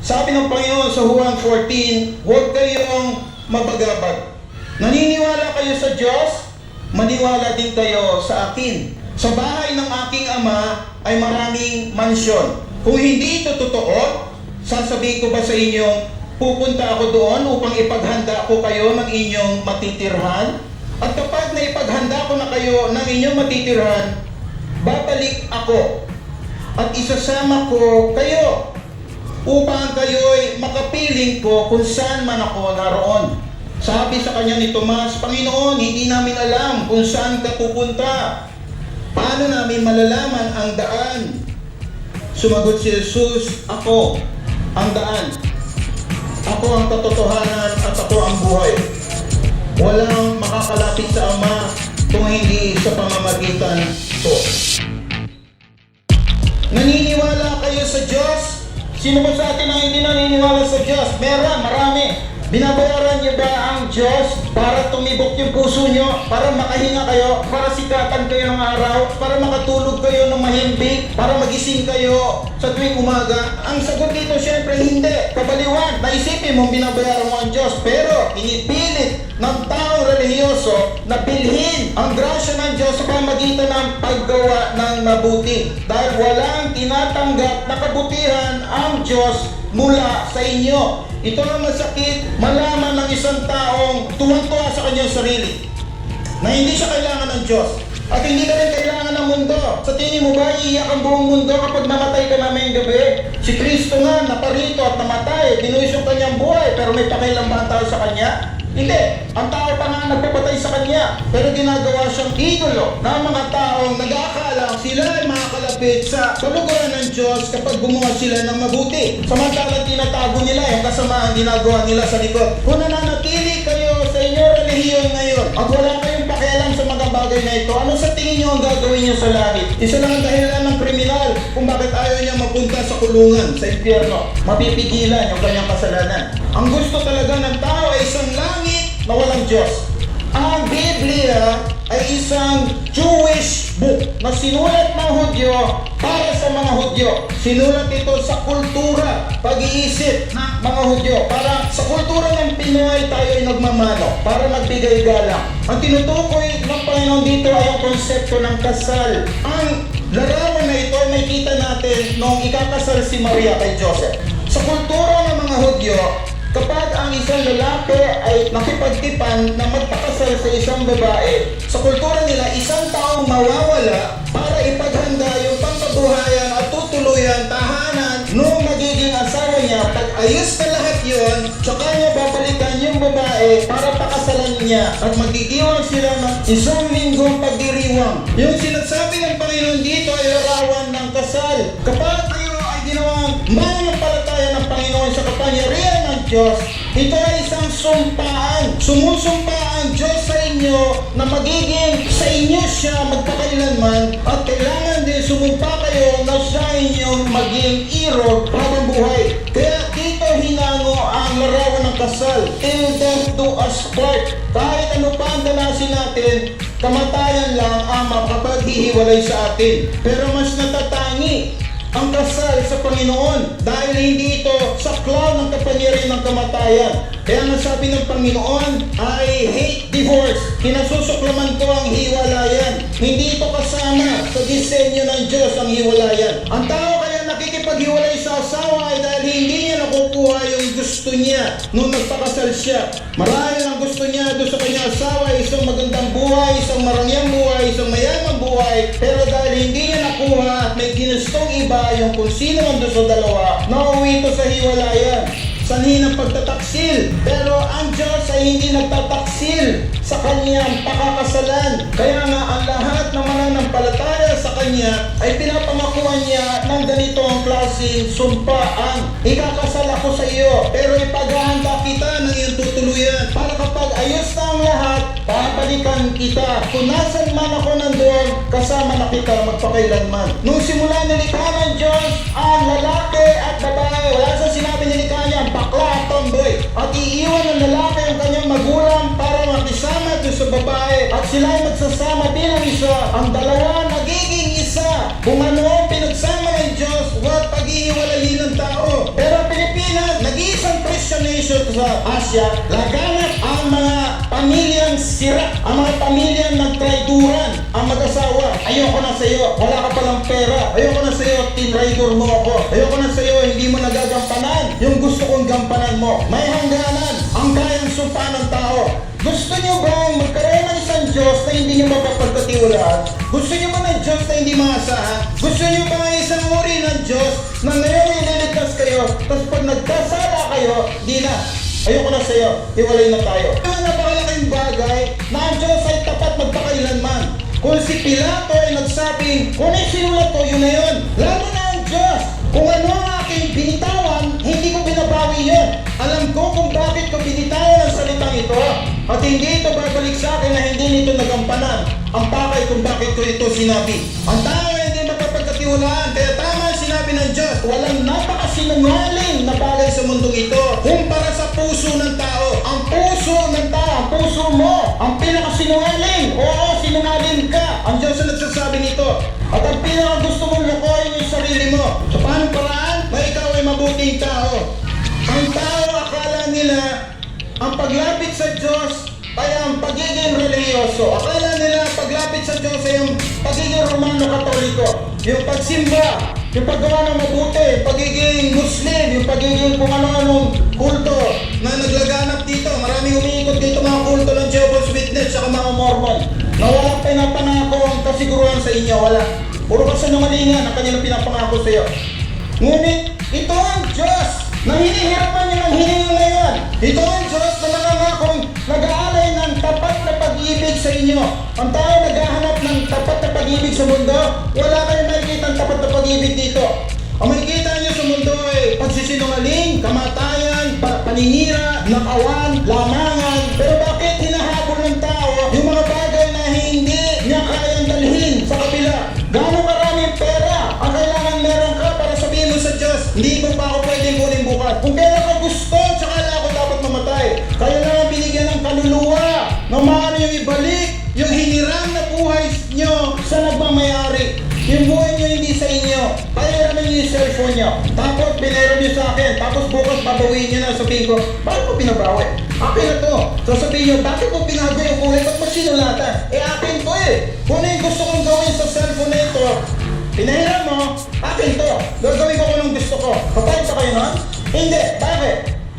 Sabi ng Panginoon sa Juan 14, huwag kayong mabagabag. Naniniwala kayo sa Diyos, maniwala din kayo sa akin. Sa bahay ng aking Ama ay maraming mansyon. Kung hindi ito totoo, sasabihin ko ba sa inyo, pupunta ako doon upang ipaghanda ko kayo ng inyong matitirhan? At kapag naipaghanda ko na kayo ng inyong matitirhan, babalik ako at isasama ko kayo upang kayo'y makapiling ko kung saan man ako naroon. Sabi sa kanya ni Tomas, Panginoon, hindi namin alam kung saan ka pupunta. Paano namin malalaman ang daan? Sumagot si Jesus, ako ang daan. Ako ang katotohanan at ako ang buhay. Walang makakalapit sa Ama kung hindi sa pamamagitan ko. Naniniwala kayo sa Diyos? Sino ba sa atin ang hindi naniniwala sa Diyos? Meron, marami. Binabayaran niyo ba ang Diyos para tumibok yung puso niyo, para makahinga kayo, para sikatan kayo ng araw, para makatulog kayo ng mahimbing, para magising kayo sa tuwing umaga? Ang sagot dito syempre hindi. Kabaliwan, naisipin mong binabayaran mo ang Diyos, pero inipilit ng taong relihiyoso na bilhin ang grasya ng Diyos sa pamagitan ng paggawa ng mabuti. Dahil walang tinatanggap na kabutihan ang Diyos mula sa inyo. Ito ang masakit, malaman ng isang taong tuwang-tuwa sa kanyang sarili na hindi siya kailangan ng Diyos at hindi ka rin kailangan ng mundo. Sa tingin mo ba iiyak ang buong mundo kapag namatay ka namin gabi? Si Kristo nga naparito at namatay, binuhis yung kanyang buhay, pero may pakialam ba ang tao sa kanya? Hindi. Ang tao pa nga nagpapatay sa kanya, pero ginagawa siyang idolo ng mga taong nag-aakala sila ay makakalapit sa kaluguran ng Diyos kapag gumawa sila ng mabuti. Samantalang tinatago nila yung kasamaan ginagawa nila sa likod. Kung nananatili kayo sa inyong relihiyon ngayon at wala kayong pakialam sa mga bagay na ito, ano sa tingin nyo ang gagawin nyo sa langit? Isa lang ang dahilan ng kriminal kung bakit ayaw niya mapunta sa kulungan, sa impyerno. Mapipigilan yung kanyang kasalanan. Ang gusto talaga ng tao ay isang langit na walang Diyos. Ang Biblia ay isang Jewish book na sinulat ng Hudyo para sa mga Hudyo. Sinulat ito sa kultura, pag-iisip ng mga Hudyo. Para sa kultura ng Pinoy, tayo ay nagmamano para magbigay galang. Ang tinutukoy ng Panginoon dito ay ang konsepto ng kasal. Ang larawan na ito ay makita natin nung ikakasal si Maria kay Joseph. Sa kultura ng mga Hudyo, kapag ang isang lalaki ay nakipagtipan na magpakasal sa isang babae, sa kultura nila, isang taong mawawala para ipaghanda yung pangkabuhayan at tutuluyan, tahanan nung magiging asawa niya. Pag ayos na lahat yun, tsaka niya babalikan yung babae para pakasalan niya at magdidiwang sila ng isang linggong pagdiriwang. Yung sinasabi ng Panginoon dito ay larawan ng kasal. Kapag kayo ay ginawang mananampalataya ng Panginoon sa kapangyarihan ng Diyos, ito ay isang sumpaan. Sumusumpa ang Diyos sa inyo na magiging sa inyo siya magpakailanman at kailangan din sumumpa kayo na siya inyong maging irog habang buhay. Kaya dito hinango ang larawan ng kasal. Till death do us part. Kahit ano pa ang danasin natin, kamatayan lang ang makapaghihiwalay sa atin. Pero mas natatangi ang kasal sa Panginoon dahil hindi ito saklaw ng kapangyarihan ng kamatayan. Kaya nga sabi ng Panginoon, I hate divorce. Kinasusuklaman ko ang hiwalayan. Hindi ito kasama sa disenyo ng Diyos ang hiwalayan. Ang tao kaya nakikipaghiwalay sa asawa ay dahil hindi niya nakukuha yung gusto niya nung nagpakasal siya. Marahil ang gusto niya doon sa kanyang asawa ay isang magandang buhay, isang marangyang buhay, isang mayamang buhay. Pero dahil hindi niya nakuha at may ginustong iba, yung kung sino man doon sa dalawa, nauwi ito sa hiwalayan. Sanhi ng pagtataksil. Pero ang Diyos ay hindi nagtataksil sa kanyang pakakasalan. Kaya nga ang lahat ng mananampalataya sa kanya ay pinapangakuan niya ng ganitong klaseng sumpaan. Ikakasal ako sa iyo, pero ipaghahanda kita ng iyong tutuluyan para kapag ayos na ang lahat, babalikan kita. Kung nasan man ako nandoon, kasama na kita magpakailanman. Nung simula nilikha ng Diyos ang lalaki at babae, wala sa sinabi nilikha niya bakla at tomboy. At iiwan ng lalaki ang kanyang magulang para makisama doon sa babae. At sila ay magsasama bilang isa. Ang dalawa nagiging isa. Kung ano ang pinagsama ng Diyos, huwag paghihiwalayin ng tao. Pero Pilipinas, sa Asia, laganap ang mga pamilyang sira, ang mga pamilyang nagtraiduran, ang mag-asawa. Ayoko na sa'yo, wala ka palang pera. Ayoko na sa'yo, tinraidor mo ako. Ayoko na sa'yo, hindi mo nagagampanan yung gusto kong gampanan mo. May hangganan ang kayang sumpa ng tao. Gusto nyo bang magkaroon ng isang Diyos na hindi nyo mapapagkatiwalaan? Gusto nyo ba ng Diyos na hindi maasahan? Gusto nyo ba ng isang uri ng Diyos na ngayon ililigtas kayo, tapos pag nagkasala kayo, di na. Ayoko na sa'yo, hiwalay na tayo. Ang napakalaking bagay na ang Diyos ay tapat magpakailanman. Kung si Pilato ay nagsabing, kung isinulat ko, yun na yun. Lalo na ang Diyos. Kung ano ang aking binitawan, hindi ko binabawi yun. Alam ko kung bakit ko binitawan ang salitang ito. At hindi ito babalik sa akin na hindi nito nagampanan. Ang pakay kung bakit ko ito sinabi. Ang tao ay hindi mapapagkatiwalaan. Kaya tama ang sinabi ng Diyos. Walang napakasinungaling na bagay sa mundong ito. Kumpara sa puso ng tao. Ang puso ng tao, ang puso mo, ang pinakasinungaling. Oo, sinungaling ka. Ang Diyos ang nagsasabi nito. At ang pinakagusto mong lukoyin yung sarili mo. Sa paanong paraan? Na ikaw ay mabuting tao. Ang tao akala nila ang paglapit sa Diyos ay ang pagiging religyoso. Akala nila ang paglapit sa Diyos ay ang pagiging Romano-Katoliko. Yung pagsimba, yung paggawa ng mabuti, yung pagiging Muslim, yung pagiging kung ano-anong kulto na naglaganap dito. Maraming umiikot dito mga kulto ng Jehovah's Witness at mga Mormon. Na walang pinapangako ang kasiguruhan sa inyo. Wala. Puro kasinungalingan ang kanilang pinapangako sa iyo. Ngunit ito ang Diyos na hinihirapan niyo ng hiningo na yan. Ito ang Diyos na nangangakong nag-aalay ng tapat na pag-ibig sa inyo. Ang tao naghahanap ng tapat na pag-ibig sa mundo, wala kayong makikita ang tapat na pag-ibig dito. Ang makikita niyo sa mundo ay pagsisinungaling, kamatayan, paninira, nakawan, lamangan. Pero bakit hinahabol ng tao yung mga bagay na hindi niya kayang dalhin sa kabila? Gaano maraming pera ang kailangan meron ka para sabihin mo sa Diyos, hindi mo pa ako pwedeng kunin bukas. Kung pera ka gusto, tsaka lang ako dapat mamatay. Kaya lang binigyan ng kaluluwa na maaari yung ibalik yung hiniram na buhay nyo sa nagmamayari. Yung buhay nyo hindi sa inyo. Pahiram nyo yung cellphone nyo. Tapos pinahiram nyo sa akin. Tapos bukas babawiin nyo na. Sabihin ko, bakit mo pinabawi? Akin na to. Sasabihin nyo, bakit mo pinago yung kulay? Ba't mo sinulatan? Akin to eh. Kung ano yung gusto kong gawin sa cellphone na ito, pinahiram mo, akin to. Gagawin ko kung anong gusto ko. Kapag sa kayo nun? Hindi. Bakit?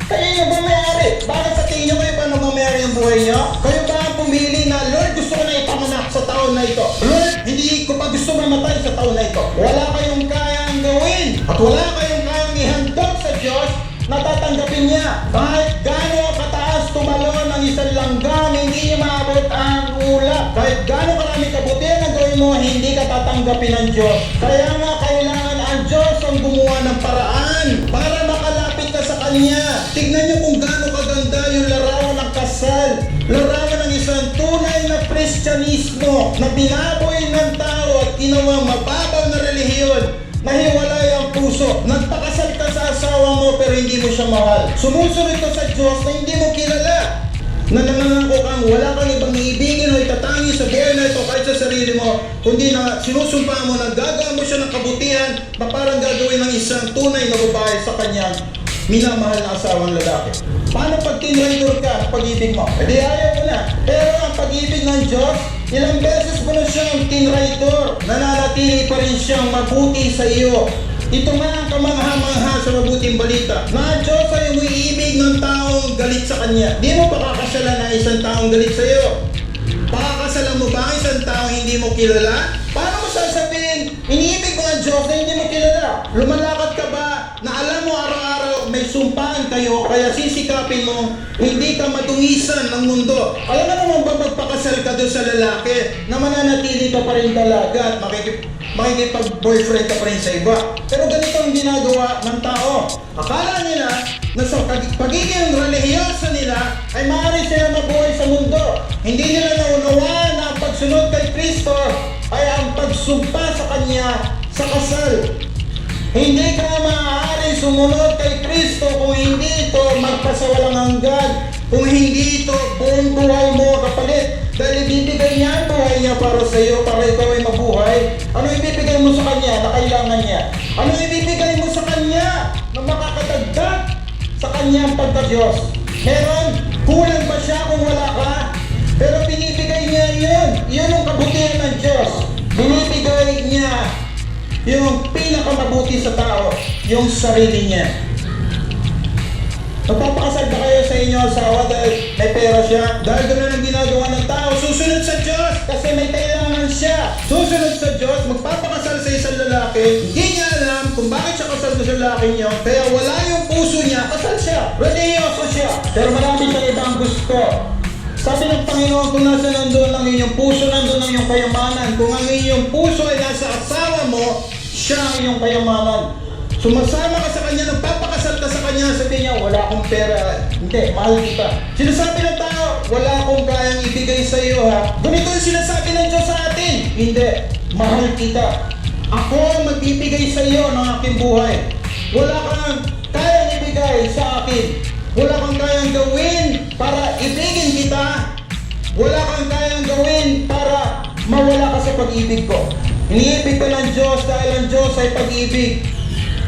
Kayo yung bumayari. Bakit sa tingin nyo kayo pa nagmamayari ang buhay nyo? Kayo ba ang pumili na, Lord, gusto ko na ipanganak sa taon na ito. Lord, hindi ko pa gusto mamatay sa taon na ito. Wala kayong kayang gawin. At wala kayong kayang ihandog sa Diyos na tatanggapin niya. Kahit gaano kataas tumalon ng isang langgam, hindi niya maabot ang ulap. Kahit gaano karami kabutihan ang gawin mo, hindi ka tatanggapin ng Diyos. Kaya nga kailangan ang Diyos ang gumawa ng paraan para makalapit ka sa Kanya. Tignan niyo kung gaano kaganda yung larawan ng kasal. Larawan ng isang tunay na Kristyanismo na binaboy ng tao at ginawang mababaw na relihiyon. Nahiwalay ang puso. Nagpakasal ka sa asawa mo pero hindi mo siya mahal. Sumusunod ka sa Diyos na hindi mo kilala. Na nangangako kang wala kang ibang iibigin o itatangi sa buhay na ito kahit sa sarili mo, kundi na sinusumpa mo na gagawin mo siya ng kabutihan na parang gagawin ng isang tunay na babae sa kanyang minamahal na asawang lalaki. Paano pag tinraidor ka, pag-ibig mo? E di ayaw mo na. Pero ang pag-ibig ng Diyos, ilang beses mo na siyang tinraidor, nananatili pa rin siyang mabuti sa iyo. Ito nga ang kamangha-mangha sa mabuting balita. Na ang Diyos ay umiibig ng taong galit sa Kanya. Di mo ba kakasalan ng isang taong galit sa iyo? Pakakasalan mo ba ang isang taong hindi mo kilala? Paano mo sasabihin, iniibig mo ang Diyos na hindi mo kilala? Lumalakad ka ba na alam mo araw-araw may sumpaan kayo, kaya sisikapin mo, hindi ka madungisan ng mundo. Alam mo naman ba magpakasal ka doon sa lalaki na mananatili ka pa rin dalaga at makikipag-boyfriend ka pa rin sa iba. Pero ganito ang ginagawa ng tao. Akala nila na sa pagiging relihiyoso nila ay maaari sila mabuhay sa mundo. Hindi nila naunawaan na ang pagsunod kay Kristo ay ang pagsumpa sa Kanya sa kasal. Hindi ka maaari sumunod kay Kristo kung hindi ito magpasawalang hanggan. Kung hindi ito buong buhay mo kapalit. Dahil ibibigay niya ang buhay niya para sa iyo, para ikaw ay mabuhay. Ano ibibigay mo sa Kanya na kailangan niya? Ano ibibigay mo sa Kanya na makakadagdag sa Kanyang pagka-Diyos? Meron? Kulang ba siya kung wala ka? Pero binibigay niya yun. Yun ang kabutihan ng Diyos. Binibigay niya yung pinakamabuti sa tao, yung sarili niya. Magpapakasal ba kayo sa inyo asawa dahil may pera siya? Dahil gano'n ang ginagawa ng tao, susunod sa Diyos kasi may kailangan siya. Susunod sa Diyos, magpapakasal sa isang lalaki, hindi niya alam kung bakit siya kasal sa lalaki niyo, kaya wala yung puso niya, kasal siya. Religyoso siya. Pero marami siyang ibang gusto. Sabi ng Panginoon, kung nasa nandoon ang inyong puso, nandoon ang iyong kayamanan. Kung ang inyong puso ay nasa asawa mo, siya ang iyong kayamanan. Sumasama ka sa kanya, nagpapakasal ka sa kanya, sabi niya, wala akong pera. Hindi, mahal kita. Sinasabi ng tao, wala akong kayang ibigay sa iyo ha. Ganito yung sinasabi ng Diyos sa atin. Hindi, mahal kita. Ako ang magbibigay sa iyo ng aking buhay. Wala kang kayang ibigay sa akin. Wala kang kayang gawin para ibigin kita. Wala kang kayang gawin para mawala ka sa pag-ibig ko. Iniibig ka ng Diyos dahil ang Diyos ay pag-ibig.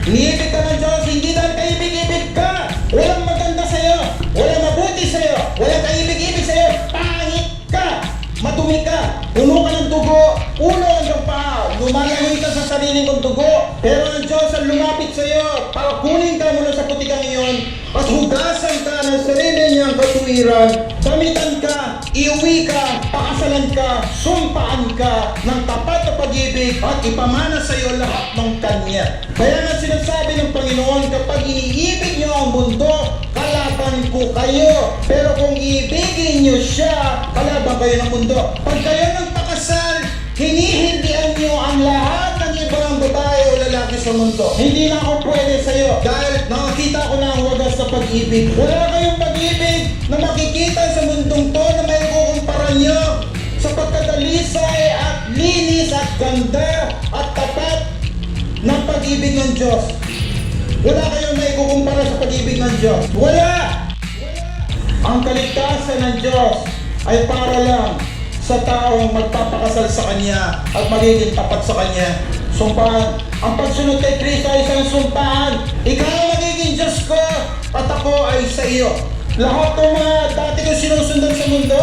Iniibig ka ng Diyos, hindi dahil kaibig-ibig ka. Walang maganda sa'yo. Walang mabuti sa'yo. Walang kaibig-ibig sa'yo. Pangit ka. Madumi ka. Puno ka ng dugo. Ulo hanggang paa. Lumalangoy ka sa sarili mong dugo. Pero ang Diyos ang lumapit sa'yo para kunin ka mula sa putikang iyon at hugasan ka ng sarili niyang katuwiran. Gamitan ka, iuwi ka, pakasalan ka, sumpaan ka ng tapat na pag-ibig at ipamana sa iyo lahat ng Kanya. Kaya nga sinasabi ng Panginoon, kapag iniibig niyo ang mundo, kalaban ko kayo. Pero kung iibigin niyo siya, kalaban kayo ng mundo. Pag kayo nagpakasal, hinihindihan niyo ang lahat ng ibang babae o lalaki sa mundo. Hindi na ako pwede sa iyo dahil nakakita ko na ang wagas na pag-ibig. Wala kayong pag-ibig na makikita sa mundong to na may kukumpara niyo sa pagkadalisay at linis at ganda at tapat ng pag-ibig ng Diyos. Wala kayong may kukumpara sa pag-ibig ng Diyos. Wala! Ang kaligtasan ng Diyos ay para lang sa taong magpapakasal sa Kanya at magiging tapat sa Kanya. Sumpahan. Ang pagsunod kay Kristo ay isang sumpahan. Ikaw ang magiging Diyos ko at ako ay sa iyo. Lahat ng mga dati ko sinusundan sa mundo,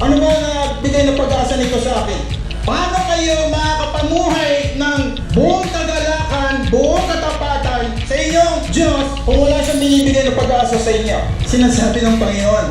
ano ba na bigay na pag-asa nito sa akin? Paano kayo makakapamuhay ng buong kagalakan, buong katapatan sa inyong Diyos kung wala siyang binibigay na pag-asa sa inyo? Sinasabi ng Panginoon,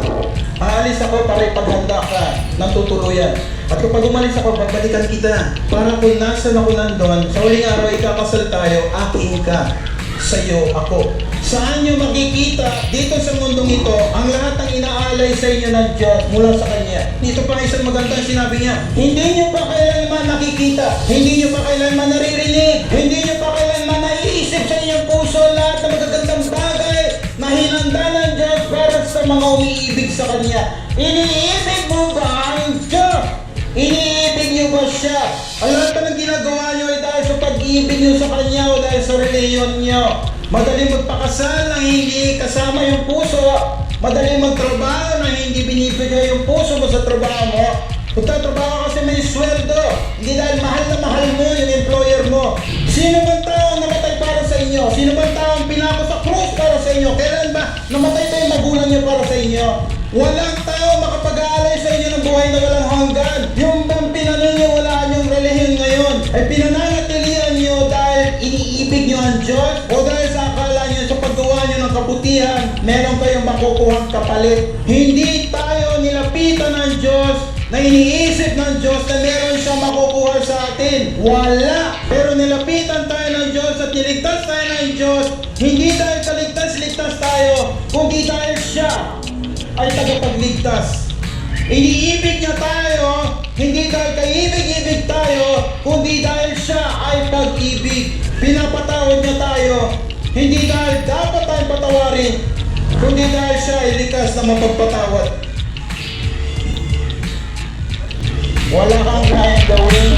aalis ako para ipaghanda ka ng tutuluyan. At kapag umalis ako, babalikan kita. Para kung nasa ako nandun, sa huling araw ikakasal tayo, aking ka. Sa'yo ako. Saan nyo makikita dito sa mundong ito ang lahat ng inaalay sa inyo ng Diyos mula sa Kanya? Dito pa isang magandang sinabi niya, hindi nyo pa kailanman nakikita, hindi nyo pa kailanman naririnig, hindi nyo pa kailanman naiisip sa inyong puso lahat ng magagandang bagay na hinanda ng Diyos para sa mga umiibig sa Kanya. Iniibig mo ba ang Diyos? Iniibig niyo ba siya? Ang lahat ng ginagawa niyo ay dahil sa pag-ibig niyo sa Kanya o dahil sa reliyon niyo. Madaling magpakasal na hindi kasama yung puso. Madaling magtrabaho na hindi binibigay yung puso mo sa trabaho mo. Magtatrabaho kasi may sweldo. Hindi dahil mahal na mahal mo yung employer mo. Sino bang tao namatay para sa inyo? Sino bang tao ang pinako sa krus para sa inyo? Kailan ba namatay pa yung magulang niyo para sa inyo? Walang tao makapag-aalay sa inyo ng buhay na walang hanggan. Yung bang pinaniniwalaan yung relihiyon ngayon ay pinananatilihan nyo dahil iniibig nyo ang Diyos o dahil sa akala nyo sa paggawa nyo ng kabutihan, meron kayong makukuhang kapalit. Hindi tayo nilapitan ng Diyos na iniisip ng Diyos na meron siyang makukuha sa atin. Wala! Pero nilapitan tayo ng Diyos at niligtas tayo ng Diyos, hindi dahil kaligtas-ligtas tayo, kundi dahil siya ay tagapagligtas. Iniibig niya tayo, hindi dahil kaibig-ibig tayo, kundi dahil siya ay pag-ibig. Pinapatawad niya tayo, hindi dahil dapat tayong patawarin, kundi dahil siya ay likas na mapagpatawad. Wala kang kayang gawin